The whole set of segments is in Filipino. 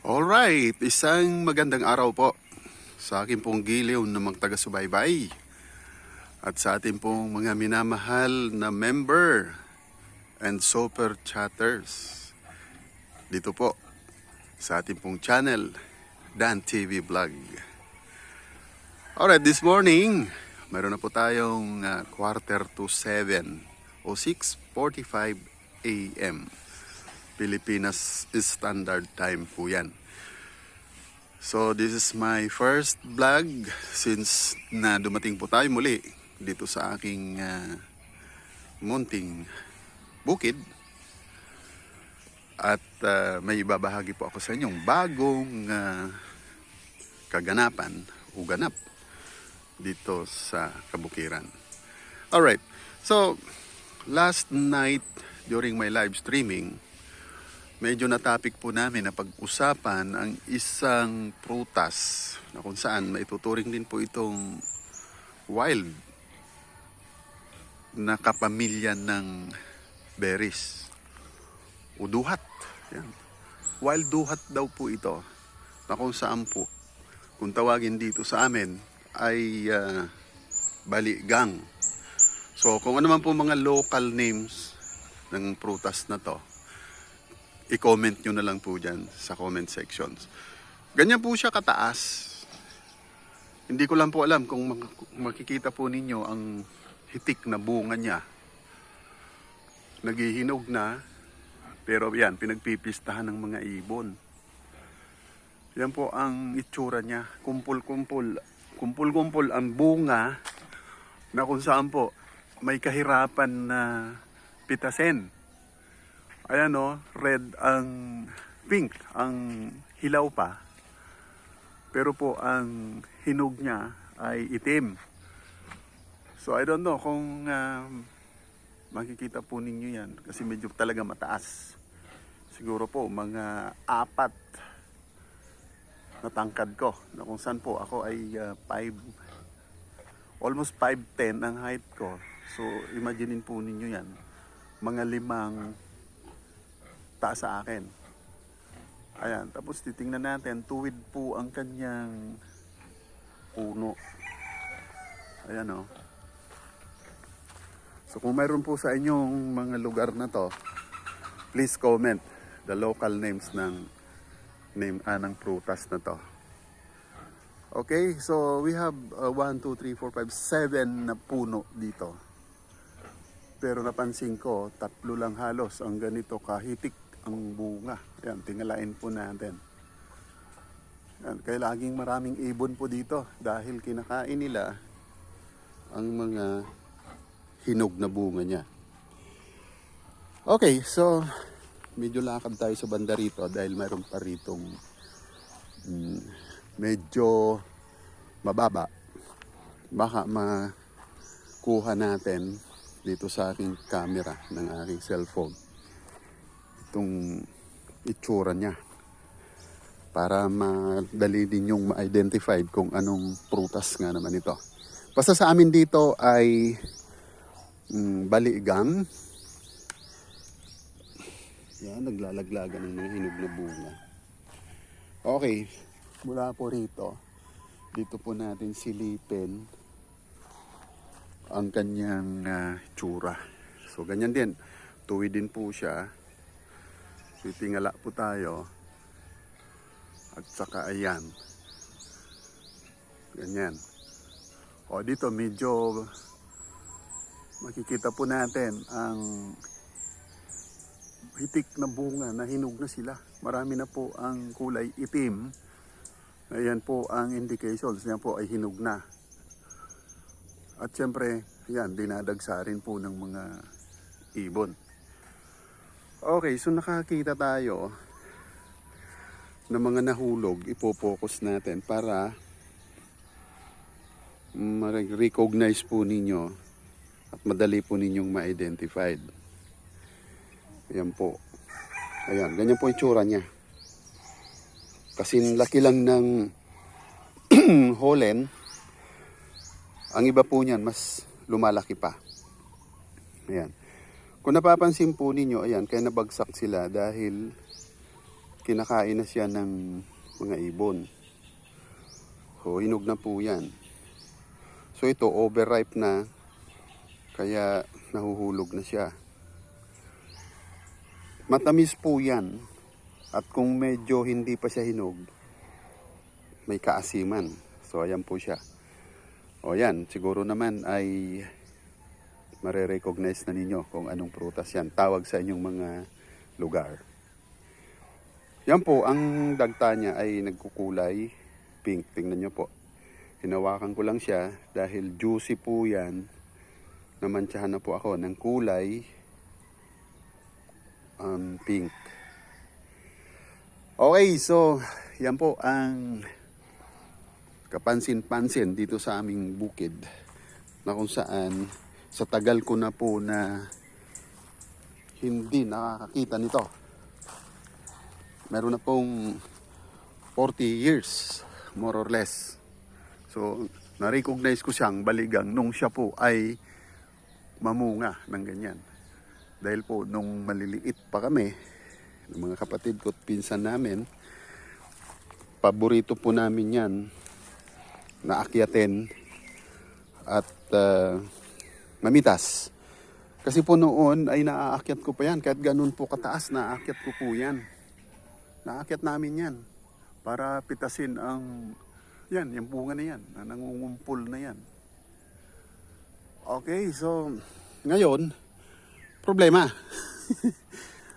Alright, isang magandang araw po sa akin pong giliw na mga taga-subaybay at sa ating pong mga minamahal na member and super chatters dito po sa ating pong channel, Dan TV Vlog. Alright, this morning, mayroon na po tayong 6:45 o 6:45 a.m. Pilipinas Standard Time po yan. So this is my first vlog since na dumating po tayo muli dito sa aking munting bukid. At may ibabahagi po ako sa inyong bagong kaganapan o ganap dito sa kabukiran. Alright, so last night during my live streaming, medyo na-topic po namin na pag-usapan ang isang prutas na kung saan maituturing din po itong wild na kapamilya ng berries o duhat. Yan. Wild duhat daw po ito na kung saan po, kung tawagin dito sa amin ay baligang. So kung ano man po mga local names ng prutas na to, i-comment nyo na lang po dyan sa comment sections. Ganyan po siya kataas. Hindi ko lang po alam kung makikita po ninyo ang hitik na bunga niya. Naghihinog na, pero yan, pinagpipistahan ng mga ibon. Yan po ang itsura niya. Kumpul-kumpul. Kumpul-kumpul ang bunga na kung saan po may kahirapan na pitasin. Ayan o, red ang pink, ang hilaw pa. Pero po ang hinog niya ay itim. So I don't know kung makikita po ninyo yan kasi medyo talaga mataas. Siguro po mga 4 na tangkad ko. Na kung saan po ako ay almost 5'10" ang height ko. So imaginein po ninyo yan. Mga 5 taas sa akin. Ayan, tapos titingnan natin, tuwid po ang kanyang puno. Ayan o. So kung mayroon po sa inyong mga lugar na to, please comment the local names ng prutas na to. Okay, so we have 1, 2, 3, 4, 5, 7 na puno dito. Pero napansin ko, 3 lang halos ang ganito kahitik ang bunga. Yan, tingalain po natin. Yan, kaya laging maraming ibon po dito dahil kinakain nila ang mga hinog na bunga niya. Okay, so medyo lakad tayo sa banda rito dahil mayroon pa ritong medyo mababa. Baka makuha natin dito sa aking camera ng aking cellphone itong itsura niya para madali din yung ma-identify kung anong prutas nga naman ito. Basta sa amin dito ay baligang. Yan, naglalaglagan ng mga hinog na bunga. Okay, mula po rito, dito po natin silipin ang kanyang itsura. So ganyan din, tuwid din po siya. Titingala po tayo. At saka ayan. Ganyan. O dito medyo makikita po natin ang hitik na bunga na hinog na sila. Marami na po ang kulay itim. Ayan po ang indications. Yan po ay hinog na. At syempre, yan, dinadagsa rin po ng mga ibon. Okay, so nakakita tayo ng mga nahulog. Ipo-focus natin para ma-recognize po ninyo at madali po ninyong ma-identified. Ayan po. Ayan, ganyan po yung tsura niya. Kasi laki lang ng holen. Ang iba po niyan, mas lumalaki pa. Ayan. Kung napapansin po ninyo, ayan, kaya nabagsak sila dahil kinakain na siya ng mga ibon. So, hinog na po yan. So, ito, overripe na. Kaya, nahuhulog na siya. Matamis po yan. At kung medyo hindi pa siya hinog, may kaasiman. So, ayan po siya. O yan, siguro naman ay mare-recognize na ninyo kung anong prutas yan. Tawag sa inyong mga lugar. Yan po, ang dagta niya ay nagkukulay pink. Tingnan nyo po. Hinawakan ko lang siya dahil juicy po yan. Namantsahan na po ako ng kulay pink. Okay, so yan po ang kapansin-pansin dito sa aming bukid na kung saan sa tagal ko na po na hindi nakakakita nito. Meron na pong 40 years, more or less. So, na-recognize ko siyang baligang nung siya po ay mamunga ng ganyan. Dahil po, nung maliliit pa kami, ng mga kapatid ko at pinsan namin, paborito po namin yan na akyatin at mamitas. Kasi po noon ay naaakyat ko pa yan. Kahit ganun po kataas, naaakyat ko po yan. Naakyat namin yan para pitasin ang yan, yung bunga na yan, na nangungumpol na yan. Okay, so ngayon, problema.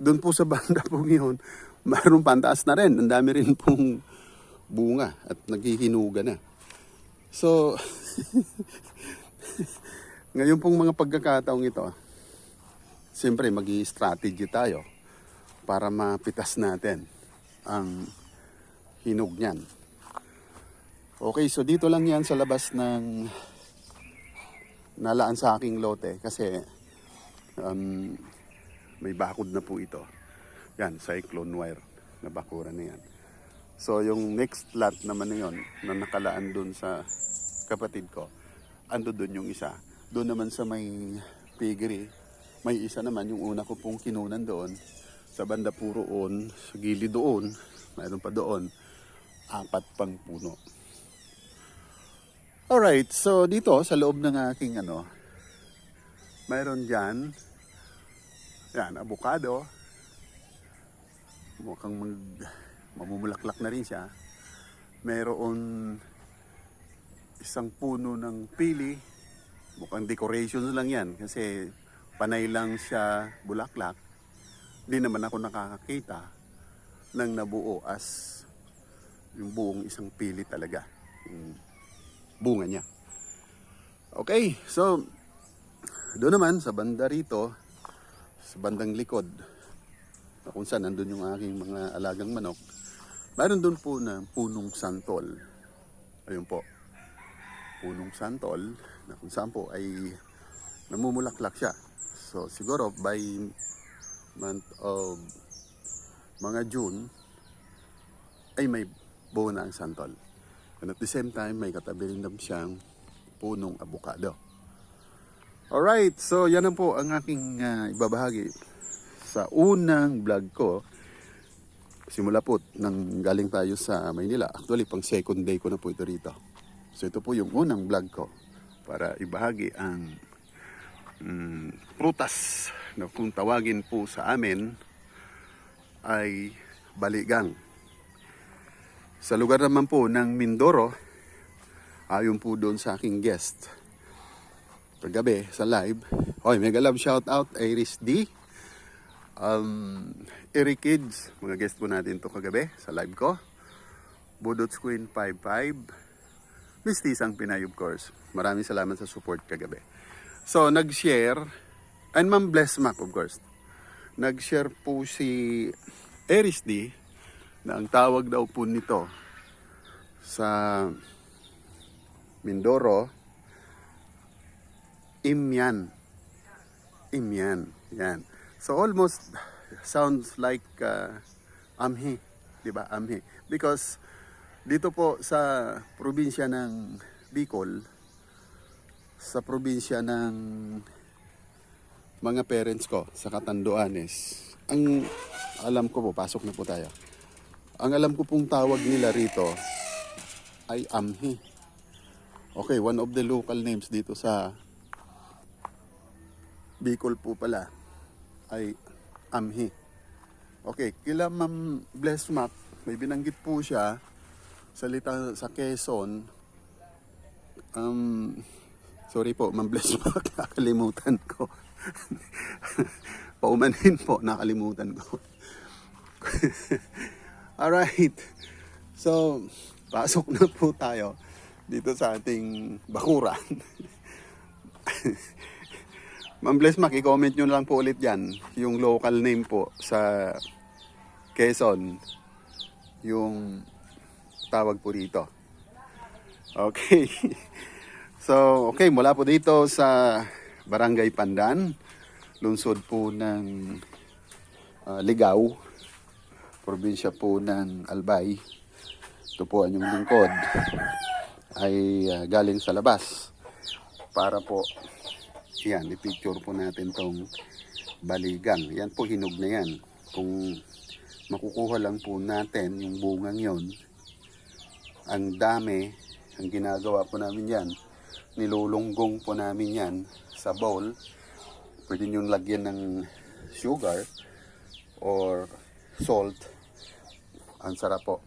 Doon po sa banda po ngayon, mayroong pantaas na rin. Ang dami rin pong bunga at naghihinuga na. So, ngayon pong mga pagkakataong ito, siyempre mag-i-strategy tayo para mapitas natin ang hinog niyan. Okay, so dito lang yan sa labas ng nalaan sa aking lote kasi may bakod na po ito. Yan, cyclone wire na bakuran na yan. So yung next lot naman na yun na nakalaan dun sa kapatid ko, ando dun yung isa. Doon naman sa may piggery, may isa naman yung una ko pong kinunan doon. Sa banda po roon, sa gilid doon, mayroon pa doon, 4 pang puno. Alright, so dito sa loob ng aking mayroon dyan, yan, avocado. Mukhang mamumulaklak na rin siya. Mayroon isang puno ng pili. Mukhang decorations lang yan kasi panay lang siya bulaklak. Hindi naman ako nakakakita ng nabuo as yung buong isang pili talaga. Yung bunga niya. Okay, so doon naman sa banda rito, sa bandang likod, na kung saan nandun yung aking mga alagang manok, mayroon doon po na punong santol. Ayun po, punong santol, na kung saan po ay namumulaklak siya. So siguro by month of mga June ay may buo na ang santol. And at the same time, may katabi rin naman siyang punong avocado. Alright, so yan ang po ang aking ibabahagi sa unang vlog ko. Simula po nang galing tayo sa Maynila. Actually, pang second day ko na po ito rito. So ito po yung unang vlog ko para ibahagi ang prutas na kung tawagin po sa amin ay baligang. Sa lugar naman po ng Mindoro, ayon po doon sa aking guest kagabi sa live. Hoy, mega love shout out Iris D. Eric Kids, mga guest po natin to kagabi sa live ko. Budots Queen 55, Miss Tisang Pinay of course. Maraming salamat sa support kagabi. So, nag-share, and Ma'am Bless Mac of course. Nag-share po si Iris D na ang tawag daw po nito sa Mindoro, Imyan. Imyan. Yan. So almost sounds like amhi. Diba? Amhi. Because dito po sa probinsya ng Bicol, sa probinsya ng mga parents ko sa Catanduanes, ang alam ko po, pasok na po tayo. Ang alam ko pong tawag nila rito ay amhi. Okay, one of the local names dito sa Bicol po pala ay amhi. Okay, kila Ma'am Bless Mac, may binanggit po siya salita sa Quezon. Sorry po, Ma'am Bless Mac, nakalimutan ko. Paumanhin po, nakalimutan ko. Alright, so pasok na po tayo dito sa ating bakuran. Ma'am Bless Mac, i-comment nyo lang po ulit yan yung local name po sa Quezon, yung tawag po dito. Okay. So, okay, mula po dito sa Barangay Pandan, lungsod po ng Ligao, probinsya po ng Albay. Ito po ang yung lingkod ay galing sa labas para po yan, i-picture po natin tong baligang. Yan po, hinog na yan. Kung makukuha lang po natin yung bungang yon, ang dami, ang ginagawa po namin yan, nilulunggong po namin yan sa bowl. Pwede nyo lagyan ng sugar or salt. Ang sarap po.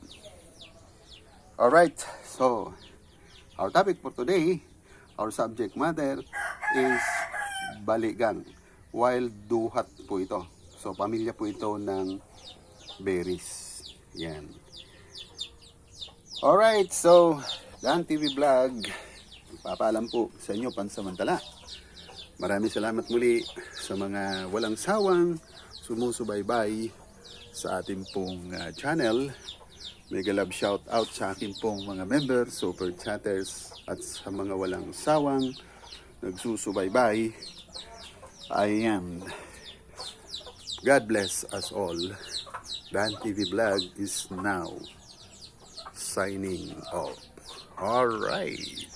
Alright, so our topic for today, our subject matter is baligang. Wild duhat po ito. So, pamilya po ito ng berries. Yan. Alright, so, Dan TV Vlog, papaalam po sa inyo pansamantala. Maraming salamat muli sa mga walang sawang sumusubaybay sa ating pong channel. Mega love shout out sa aking pong mga members, super chatters, at sa mga walang sawang nagsusubaybay. Ayan. God bless us all. Dan TV Vlog is now signing off. Alright.